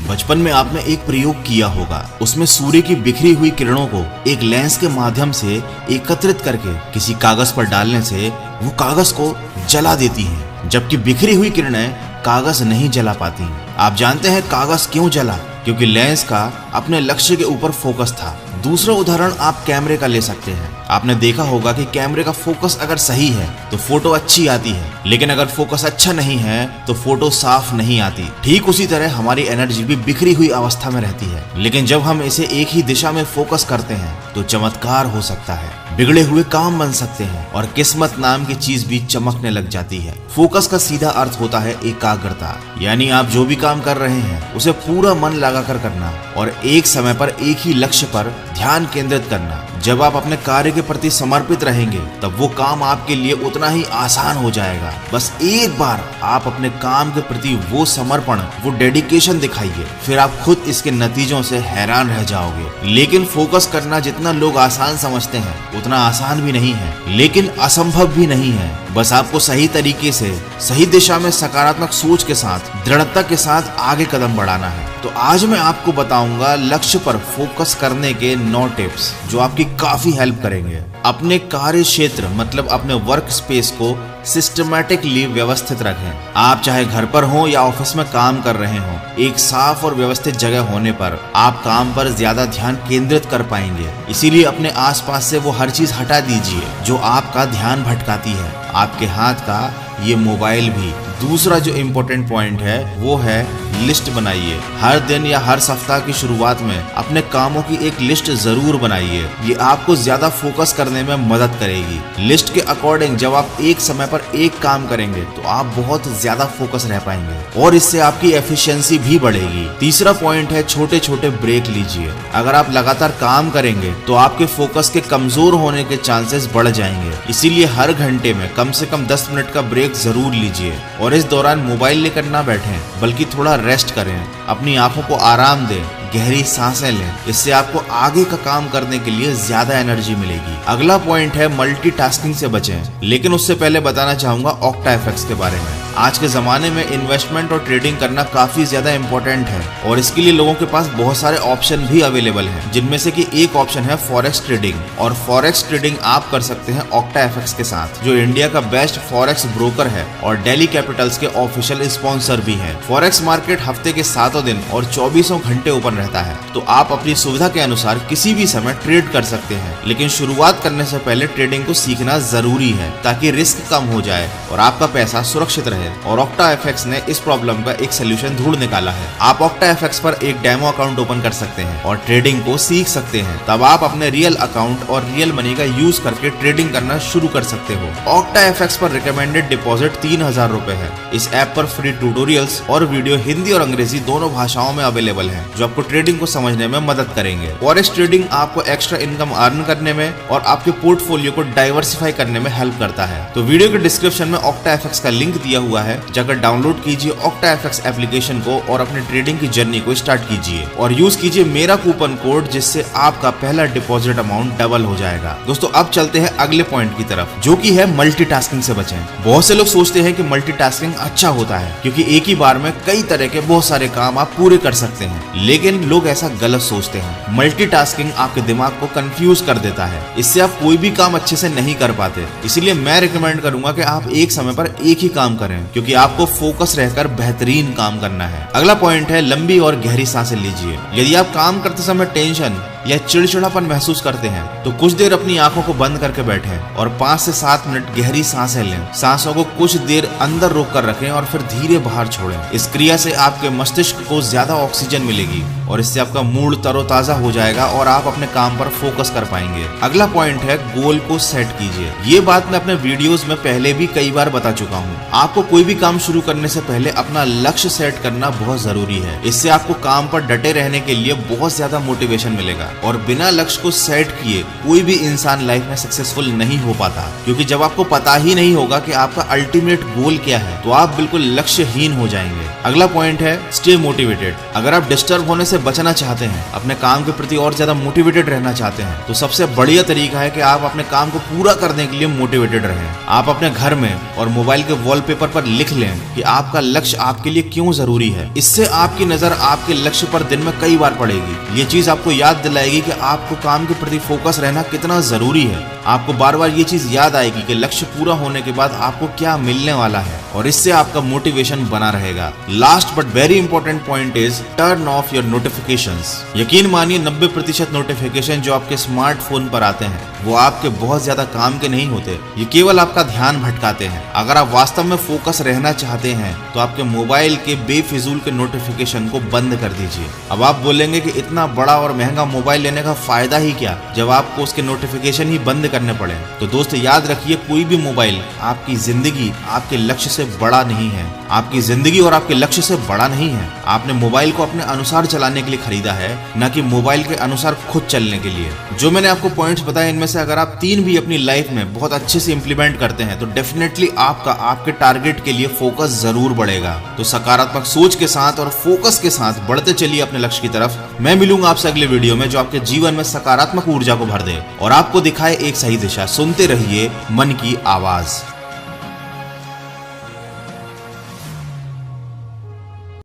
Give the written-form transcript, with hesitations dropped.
बचपन में आपने एक प्रयोग किया होगा, उसमें सूर्य की बिखरी हुई किरणों को एक लेंस के माध्यम से एकत्रित करके किसी कागज पर डालने से वो कागज को जला देती हैं, जबकि बिखरी हुई किरणें कागज नहीं जला पाती। आप जानते हैं कागज क्यों जला? क्योंकि लेंस का अपने लक्ष्य के ऊपर फोकस था। दूसरा उदाहरण आप कैमरे का ले सकते हैं। आपने देखा होगा कि कैमरे का फोकस अगर सही है तो फोटो अच्छी आती है, लेकिन अगर फोकस अच्छा नहीं है तो फोटो साफ नहीं आती। ठीक उसी तरह हमारी एनर्जी भी बिखरी हुई अवस्था में रहती है, लेकिन जब हम इसे एक ही दिशा में फोकस करते हैं तो चमत्कार हो सकता है, बिगड़े हुए काम बन सकते हैं और किस्मत नाम की चीज भी चमकने लग जाती है। फोकस का सीधा अर्थ होता है एकाग्रता, यानी आप जो भी काम कर रहे हैं उसे पूरा मन लगाकर करना और एक समय पर एक ही लक्ष्य पर ध्यान केंद्रित करना। जब आप अपने कार्य के प्रति समर्पित रहेंगे तब वो काम आपके लिए उतना ही आसान हो जाएगा। बस एक बार आप अपने काम के प्रति वो समर्पण, वो डेडिकेशन दिखाइए, फिर आप खुद इसके नतीजों से हैरान रह जाओगे। लेकिन फोकस करना जितना लोग आसान समझते हैं उतना आसान भी नहीं है, लेकिन असंभव भी नहीं है। बस आपको सही तरीके से, सही दिशा में सकारात्मक सोच के साथ, दृढ़ता के साथ आगे कदम बढ़ाना है। तो आज मैं आपको बताऊंगा लक्ष्य पर फोकस करने के 9 टिप्स जो आपकी काफी हेल्प करेंगे। अपने कार्य क्षेत्र मतलब अपने वर्क स्पेस को सिस्टमैटिकली व्यवस्थित रखें। आप चाहे घर पर हो या ऑफिस में काम कर रहे हो, एक साफ और व्यवस्थित जगह होने पर आप काम पर ज्यादा ध्यान केंद्रित कर पाएंगे। इसीलिए अपने आसपास से वो हर चीज हटा दीजिए जो आपका ध्यान भटकाती है, आपके हाथ का ये मोबाइल भी। दूसरा जो इम्पोर्टेंट पॉइंट है वो है लिस्ट बनाइए। हर दिन या हर सप्ताह की शुरुआत में अपने कामों की एक लिस्ट जरूर बनाइए, ये आपको ज्यादा फोकस करने में मदद करेगी। लिस्ट के अकॉर्डिंग जब आप एक समय पर एक काम करेंगे तो आप बहुत ज्यादा फोकस रह पाएंगे और इससे आपकी एफिशिएंसी भी बढ़ेगी। तीसरा पॉइंट है छोटे छोटे ब्रेक लीजिए। अगर आप लगातार काम करेंगे तो आपके फोकस के कमजोर होने के चांसेस बढ़ जाएंगे, इसीलिए हर घंटे में कम से कम 10 मिनट का ब्रेक जरूर लीजिए और इस दौरान मोबाइल लेकर ना बैठें, बल्कि थोड़ा रेस्ट करें, अपनी आंखों को आराम दें, गहरी सांसें लें। इससे आपको आगे का काम करने के लिए ज्यादा एनर्जी मिलेगी। अगला पॉइंट है मल्टीटास्किंग से बचें, लेकिन उससे पहले बताना चाहूंगा ऑक्टा इफेक्ट्स के बारे में। आज के जमाने में इन्वेस्टमेंट और ट्रेडिंग करना काफी ज्यादा इंपॉर्टेंट है और इसके लिए लोगों के पास बहुत सारे ऑप्शन भी अवेलेबल हैं, जिनमें से कि एक ऑप्शन है फॉरेक्स ट्रेडिंग। और फॉरेक्स ट्रेडिंग आप कर सकते हैं ऑक्टा इफेक्ट्स के साथ, जो इंडिया का बेस्ट फॉरेक्स ब्रोकर है और डेली कैपिटल्स के ऑफिशियल स्पॉन्सर भी है। फॉरेक्स मार्केट हफ्ते के 7 दिन और 24 घंटे ओपन रहता है, तो आप अपनी सुविधा के अनुसार किसी भी समय ट्रेड कर सकते हैं। लेकिन शुरुआत करने से पहले ट्रेडिंग को सीखना जरूरी है ताकि रिस्क कम हो जाए और आपका पैसा सुरक्षित रहे। और ऑक्टा एफएक्स ने इस प्रॉब्लम का एक सोल्यूशन ढूंढ निकाला है। आप ऑक्टा एफएक्स पर एक डेमो अकाउंट ओपन कर सकते हैं और ट्रेडिंग को सीख सकते हैं। तब आप अपने रियल अकाउंट और रियल मनी का यूज करके ट्रेडिंग करना शुरू कर सकते हो। ऑक्टा एफएक्स पर रिकमेंडेड डिपॉजिट 3000 रुपए है। इस ऐप पर फ्री ट्यूटोरियल्स और वीडियो हिंदी और अंग्रेजी दोनों भाषाओं में अवेलेबल है, जो आपको ट्रेडिंग को समझने में मदद करेंगे। फॉरेक्स ट्रेडिंग आपको एक्स्ट्रा इनकम अर्न करने में और आपके पोर्टफोलियो को डाइवर्सिफाई करने में हेल्प करता है। तो वीडियो के डिस्क्रिप्शन में ऑक्टा एफएक्स का लिंक दिया हुआ है, जाकर डाउनलोड कीजिए ऑक्टा एफएक्स एप्लीकेशन को और अपने ट्रेडिंग की जर्नी को स्टार्ट कीजिए और यूज कीजिए मेरा कूपन कोड, जिससे आपका पहला डिपॉजिट अमाउंट डबल हो जाएगा। दोस्तों अब चलते हैं अगले पॉइंट की तरफ, जो कि है मल्टीटास्किंग से बचें। बहुत से लोग सोचते हैं कि मल्टीटास्किंग अच्छा होता है क्योंकि एक ही बार में कई तरह के बहुत सारे काम आप पूरे कर सकते हैं, लेकिन लोग ऐसा गलत सोचते हैं। मल्टीटास्किंग आपके दिमाग को कंफ्यूज कर देता है, इससे आप कोई भी काम अच्छे से नहीं कर पाते। इसीलिए मैं रिकमेंड करूंगा कि आप एक समय पर एक ही काम करें, क्योंकि आपको फोकस रहकर बेहतरीन काम करना है। अगला पॉइंट है लंबी और गहरी सांसें लीजिए। यदि आप काम करते समय टेंशन या चिड़चिड़ापन महसूस करते हैं तो कुछ देर अपनी आंखों को बंद करके बैठें और 5 से 7 मिनट गहरी सांसें लें। सांसों को कुछ देर अंदर रोक कर रखें और फिर धीरे बाहर छोड़ें। इस क्रिया से आपके मस्तिष्क को ज्यादा ऑक्सीजन मिलेगी और इससे आपका मूड तरोताजा हो जाएगा और आप अपने काम पर फोकस कर पाएंगे। अगला पॉइंट है गोल को सेट कीजिए। ये बात मैं अपने वीडियोस में पहले भी कई बार बता चुका हूँ। आपको कोई भी काम शुरू करने से पहले अपना लक्ष्य सेट करना बहुत जरूरी है। इससे आपको काम पर डटे रहने के लिए बहुत ज्यादा मोटिवेशन मिलेगा और बिना लक्ष्य को सेट किए कोई भी इंसान लाइफ में सक्सेसफुल नहीं हो पाता, क्योंकि जब आपको पता ही नहीं होगा कि आपका अल्टीमेट गोल क्या है तो आप बिल्कुल लक्ष्यहीन हो जाएंगे। अगला पॉइंट है स्टे मोटिवेटेड। अगर आप डिस्टर्ब होने से से बचना चाहते हैं, अपने काम के प्रति और ज्यादा मोटिवेटेड रहना चाहते हैं, तो सबसे बढ़िया तरीका है कि आप अपने काम को पूरा करने के लिए मोटिवेटेड रहें। आप अपने घर में और मोबाइल के वॉलपेपर पर लिख लें कि आपका लक्ष्य आपके लिए क्यों जरूरी है। इससे आपकी नजर आपके लक्ष्य पर दिन में कई बार पड़ेगी। ये चीज आपको याद दिलाएगी कि आपको काम के प्रति फोकस रहना कितना जरूरी है। आपको बार बार ये चीज याद आएगी कि लक्ष्य पूरा होने के बाद आपको क्या मिलने वाला है, और इससे आपका मोटिवेशन बना रहेगा। Last but very important point is turn off your notifications. यकीन मानिए 90% नोटिफिकेशन जो आपके स्मार्टफोन पर आते हैं वो आपके बहुत ज्यादा काम के नहीं होते, ये केवल आपका ध्यान भटकाते हैं। अगर आप वास्तव में फोकस रहना चाहते हैं तो आपके मोबाइल के बेफिजूल के नोटिफिकेशन को बंद कर दीजिए। अब आप बोलेंगे कि इतना बड़ा और महंगा मोबाइल लेने का फायदा ही क्या जब आपको उसके नोटिफिकेशन ही बंद करने पड़े। तो दोस्त याद रखिए, कोई भी मोबाइल आपकी जिंदगी आपके लक्ष्य से बड़ा नहीं है। आपकी जिंदगी और आपके लक्ष्य से बड़ा नहीं है। आपने मोबाइल को अपने अनुसार चलाने के लिए खरीदा है, न कि मोबाइल के अनुसार खुद चलने के लिए। जो मैंने आपको पॉइंट्स बताए इनमें से अगर आप 3 भी अपनी लाइफ में बहुत अच्छे से इंप्लीमेंट करते हैं तो डेफिनेटली आपका आपके टारगेट के लिए फोकस जरूर बढ़ेगा। तो सकारात्मक सोच के साथ और फोकस के साथ बढ़ते चलिए अपने लक्ष्य की तरफ। मैं मिलूंगा आपसे अगले वीडियो में जो आपके जीवन में सकारात्मक ऊर्जा को भर दे और आपको दिखाए एक सही दिशा। सुनते रहिए मन की आवाज।